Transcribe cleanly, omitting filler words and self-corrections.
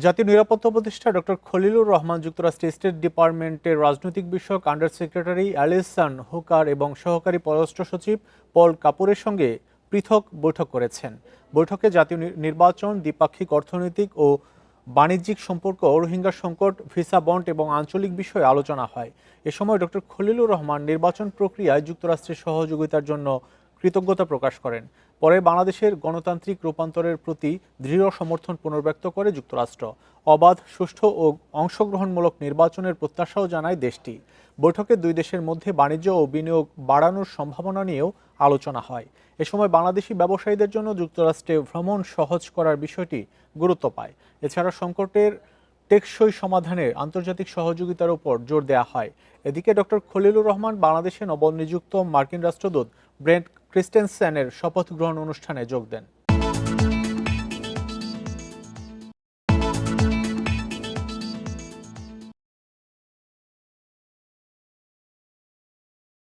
জাতীয় নিরাপত্তা উপদেষ্টা ডক্টর খলিলুর রহমান যুক্তরাষ্ট্রের স্টেট ডিপার্টমেন্টের রাজনৈতিক বিষয়ক আন্ডার সেক্রেটারি অ্যালিসন হুকার এবং সহকারী পররাষ্ট্র সচিব পল কাপুরের সঙ্গে পৃথক বৈঠক করেছেন। বৈঠকে জাতীয় নির্বাচন, দ্বিপাক্ষিক অর্থনৈতিক ও বাণিজ্যিক সম্পর্ক, রোহিঙ্গা সংকট, ভিসা বন্ড এবং আঞ্চলিক বিষয়ে আলোচনা হয়। এ সময় ডক্টর খলিলুর রহমান নির্বাচন প্রক্রিয়ায় যুক্তরাষ্ট্রের সহযোগিতার জন্য কৃতজ্ঞতা প্রকাশ করেন। পরে বাংলাদেশের গণতান্ত্রিক রূপান্তরের প্রতি দৃঢ় সমর্থন পুনর্ব্যক্ত করে যুক্তরাষ্ট্র। অবাধ, সুষ্ঠু ও অংশগ্রহণমূলক নির্বাচনের প্রত্যাশাও জানায় দেশটি। বৈঠকে দুই দেশের মধ্যে বাণিজ্য ও বিনিয়োগ বাড়ানোর সম্ভাবনা নিয়েও আলোচনা হয়। এ সময় বাংলাদেশি ব্যবসায়ীদের জন্য যুক্তরাষ্ট্রে ভ্রমণ সহজ করার বিষয়টি গুরুত্ব পায়। এছাড়া সংকটের টেকসই সমাধানে আন্তর্জাতিক সহযোগিতার উপর জোর দেওয়া হয়। এদিকে ডক্টর খলিলুর রহমান বাংলাদেশে নবনিযুক্ত মার্কিন রাষ্ট্রদূত ব্রেন্ট ক্রিস্টেনসেনের শপথ গ্রহণ অনুষ্ঠানে যোগ দেন।